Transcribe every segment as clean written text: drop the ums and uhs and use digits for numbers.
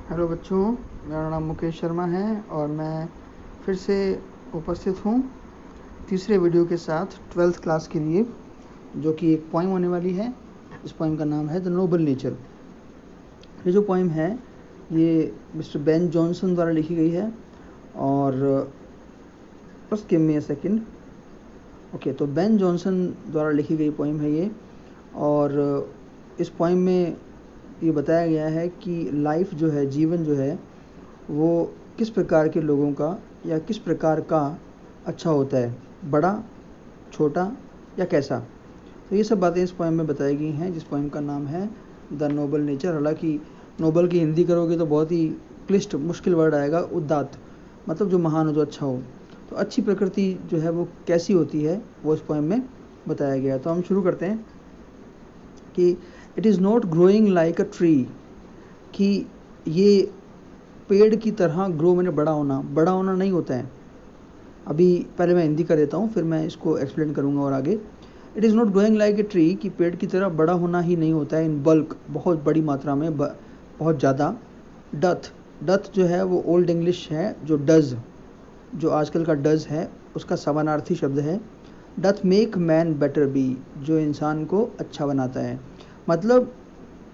Hello बच्चों, मेरा नाम मुकेश शर्मा है और मैं फिर से उपस्थित हूँ तीसरे वीडियो के साथ 12th क्लास के लिए, जो कि एक पोइम होने वाली है। इस पोइम का नाम है द नोबल नेचर। ये जो पोइम है ये मिस्टर बेन जॉनसन द्वारा लिखी गई है और बस give me a second. Okay, तो बेन जॉनसन द्वारा लिखी गई पोइम है ये। और इस पोइम में ये बताया गया है कि लाइफ जो है, जीवन जो है, वो किस प्रकार के लोगों का या किस प्रकार का अच्छा होता है, बड़ा, छोटा या कैसा। तो ये सब बातें इस पोएम में बताई गई हैं, जिस पोएम का नाम है द नोबल नेचर। हालांकि नोबल की हिंदी करोगे तो बहुत ही क्लिष्ट मुश्किल वर्ड आएगा, उदात्त, मतलब जो महान हो, जो अच्छा हो। तो अच्छी प्रकृति जो है वो कैसी होती है वो इस पोएम में बताया गया। तो हम शुरू करते हैं कि it is not growing like a tree, कि ये पेड़ की तरह ग्रो मैंने बड़ा होना नहीं होता है। अभी पहले मैं हिंदी कर देता हूँ, फिर मैं इसको एक्सप्लेन करूँगा और आगे। It is not growing like a tree, कि पेड़ की तरह बड़ा होना ही नहीं होता है। इन बल्क, बहुत बड़ी मात्रा में, बहुत ज़्यादा। डथ जो है वो ओल्ड इंग्लिश है, जो डज, जो आजकल का डज है उसका समानार्थी शब्द है। Doth make man better be, जो इंसान को अच्छा बनाता है। मतलब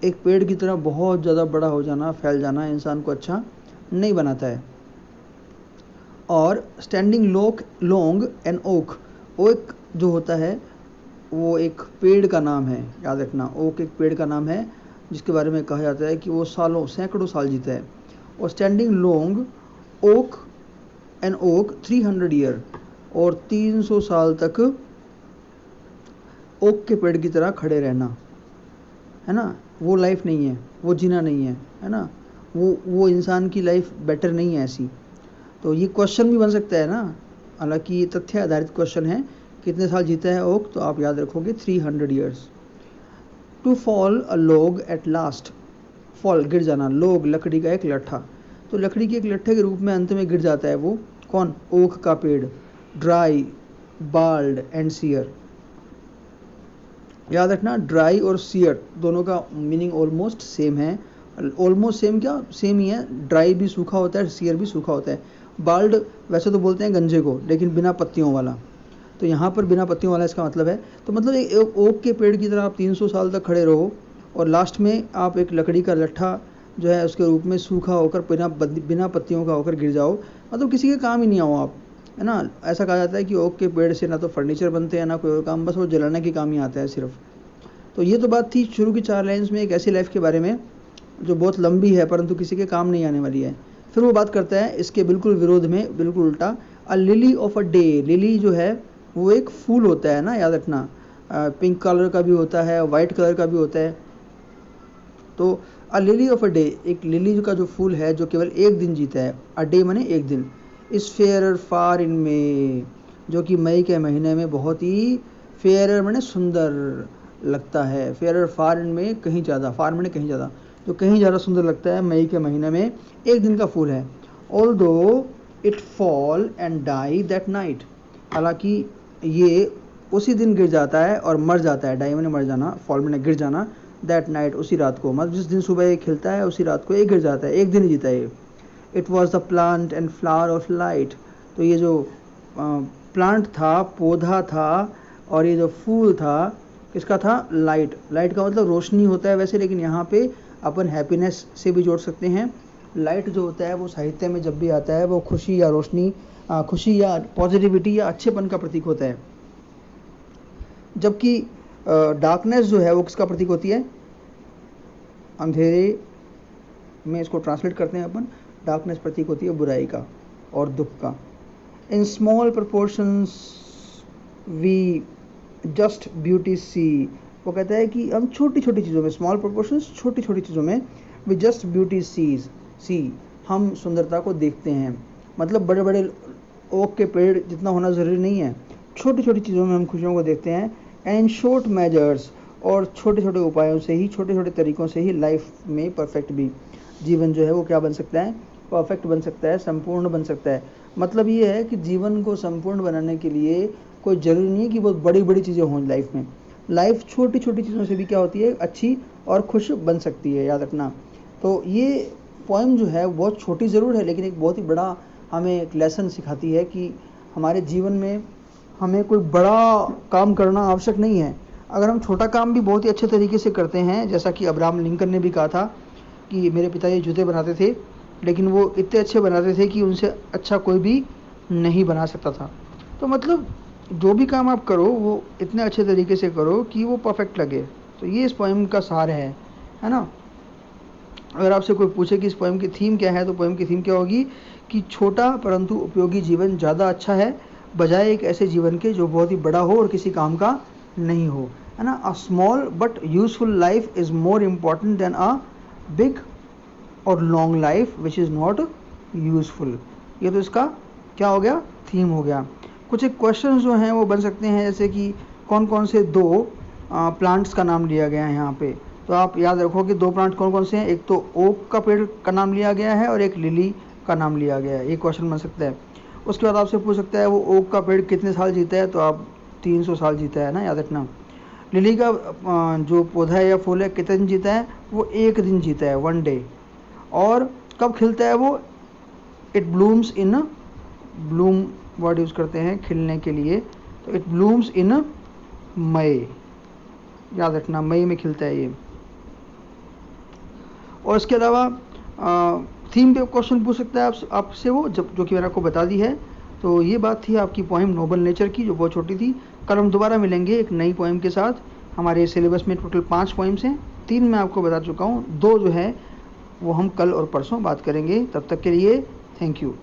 एक पेड़ की तरह बहुत ज़्यादा बड़ा हो जाना, फैल जाना इंसान को अच्छा नहीं बनाता है। और standing long an oak, oak जो होता है वो एक पेड़ का नाम है, याद रखना। ओक एक पेड़ का नाम है जिसके बारे में कहा जाता है कि वो सालों, सैकड़ों साल जीता है। और standing long oak an oak 300 year, और 300 साल तक ओक के पेड़ की तरह खड़े रहना, है ना। वो लाइफ नहीं है, वो जीना नहीं है ना। वो इंसान की लाइफ बेटर नहीं है ऐसी। तो ये क्वेश्चन भी बन सकता है ना, हालांकि ये तथ्य आधारित क्वेश्चन है। कितने साल जीता है ओक, तो आप याद रखोगे 300 years. To fall a log at last, fall गिर जाना, लॉग लकड़ी का एक लट्ठा, तो लकड़ी के एक लट्ठे के रूप में अंत में गिर जाता है वो कौन, ओक का पेड़। ड्राई, बाल्ड एंड सियर, याद रखना। ड्राई और सियर दोनों का मीनिंग ऑलमोस्ट सेम है। ऑलमोस्ट सेम क्या, सेम ही है। ड्राई भी सूखा होता है, सियर भी सूखा होता है। बाल्ड वैसे तो बोलते हैं गंजे को, लेकिन बिना पत्तियों वाला, तो यहाँ पर बिना पत्तियों वाला इसका मतलब है। तो मतलब एक ओक के पेड़ की तरह आप 300 साल तक खड़े रहो और लास्ट में आप एक लकड़ी का लट्ठा जो है उसके रूप में सूखा होकर बिना पत्तियों का होकर गिर जाओ, मतलब किसी के काम ही नहीं आओ आप, है ना। ऐसा कहा जाता है कि ओक के पेड़ से ना तो फर्नीचर बनते हैं ना कोई और काम, बस वो जलाने के काम ही आता है सिर्फ। तो ये तो बात थी शुरू की 4 लाइन्स में एक ऐसी लाइफ के बारे में जो बहुत लंबी है परंतु किसी के काम नहीं आने वाली है। फिर वो बात करता है इसके बिल्कुल विरोध में, बिल्कुल उल्टा। A lily of a day, lily जो है वो एक फूल होता है ना, याद रखना। पिंक कलर का भी होता है, वाइट कलर का भी होता है। तो अ लिली ऑफ अ डे, एक लिली का जो फूल है जो केवल एक दिन जीता है। अ डे माने एक दिन। इस फेयर फार इन में, जो कि मई के महीने में बहुत ही, फेयर माने सुंदर लगता है। फेयर फार इन में कहीं ज़्यादा, फार माने कहीं ज़्यादा, जो कहीं ज़्यादा सुंदर लगता है मई के महीने में, एक दिन का फूल है। Although it fall and die that night, हालांकि ये उसी दिन गिर जाता है और मर जाता है। डाई माने मर जाना, फॉल माने गिर जाना, दैट नाइट उसी रात को, मतलब जिस दिन सुबह ये खिलता है उसी रात को ये गिर जाता है, एक दिन ही जीता है ये। It was the plant and flower of light, तो ये जो प्लांट था, पौधा था, और ये जो फूल था किसका था, लाइट। लाइट का मतलब रोशनी होता है वैसे, लेकिन यहाँ पे अपन हैप्पीनेस से भी जोड़ सकते हैं। लाइट जो होता है वो साहित्य में जब भी आता है वो खुशी या रोशनी, खुशी या पॉजिटिविटी या अच्छेपन का प्रतीक होता है। जबकि डार्कनेस जो है वो किसका प्रतीक होती है, अंधेरे में इसको ट्रांसलेट करते हैं अपन। डार्कनेस प्रतीक होती है बुराई का और दुख का। In small proportions we just beauty see, वो कहता है कि हम छोटी छोटी चीज़ों में, स्मॉल प्रोपोर्शंस छोटी छोटी चीज़ों में, वी जस्ट ब्यूटी सीज, सी हम सुंदरता को देखते हैं। मतलब बड़े बड़े ओक के पेड़ जितना होना ज़रूरी नहीं है, छोटी छोटी चीज़ों में हम खुशियों को देखते हैं। एंड शॉर्ट मेजर्स, और छोटे छोटे उपायों से ही, छोटे छोटे तरीक़ों से ही लाइफ में परफेक्ट भी, जीवन जो है वो क्या बन सकता है, परफेक्ट बन सकता है, संपूर्ण बन सकता है। मतलब ये है कि जीवन को संपूर्ण बनाने के लिए कोई ज़रूरी नहीं है कि बहुत बड़ी बड़ी चीज़ें हों लाइफ में। लाइफ छोटी छोटी चीज़ों से भी क्या होती है, अच्छी और खुश बन सकती है, याद रखना। तो ये पोएम जो है बहुत छोटी ज़रूर है, लेकिन एक बहुत ही बड़ा हमें एक लेसन सिखाती है कि हमारे जीवन में हमें कोई बड़ा काम करना आवश्यक नहीं है। अगर हम छोटा काम भी बहुत ही अच्छे तरीके से करते हैं, जैसा कि अब्राहम लिंकन ने भी कहा था कि मेरे पिताजी जूते बनाते थे, लेकिन वो इतने अच्छे बनाते थे कि उनसे अच्छा कोई भी नहीं बना सकता था। तो मतलब जो भी काम आप करो वो इतने अच्छे तरीके से करो कि वो परफेक्ट लगे। तो ये इस पोएम का सार है ना। अगर आपसे कोई पूछे कि इस पोएम की थीम क्या है, तो पोएम की थीम क्या होगी कि छोटा परंतु उपयोगी जीवन ज़्यादा अच्छा है बजाय एक ऐसे जीवन के जो बहुत ही बड़ा हो और किसी काम का नहीं हो, है ना। A small but useful life is more important than a big or long life which is not useful. ये तो इसका क्या हो गया, थीम हो गया। कुछ एक क्वेश्चन जो हैं वो बन सकते हैं, जैसे कि कौन कौन से दो प्लांट्स का नाम लिया गया है यहाँ पे। तो आप याद रखो कि दो प्लांट कौन कौन से हैं। एक तो ओक का पेड़ का नाम लिया गया है और एक लिली का नाम लिया गया है। ये क्वेश्चन बन सकता है। उसके बाद आपसे पूछ सकता है वो ओक का पेड़ कितने साल जीता है, तो आप 300 साल जीता है ना, याद रखना। लिली का जो पौधा है या फूल है कितने दिन जीता है, वो 1 दिन जीता है, 1 डे। और कब खिलता है वो, it blooms in, bloom word use करते हैं खिलने के लिए, तो इट ब्लूम्स इन मई, याद रखना, मई में खिलता है ये। और इसके अलावा थीम पे क्वेश्चन पूछ सकता है आपसे वो, जब जो कि मैंने आपको बता दी है। तो ये बात थी आपकी पोएम नोबल नेचर की, जो बहुत छोटी थी। कल हम दोबारा मिलेंगे एक नई पोएम के साथ। हमारे सिलेबस में टोटल 5 पोएम्स हैं, 3 मैं आपको बता चुका हूँ, 2 जो है वो हम कल और परसों बात करेंगे। तब तक के लिए थैंक यू।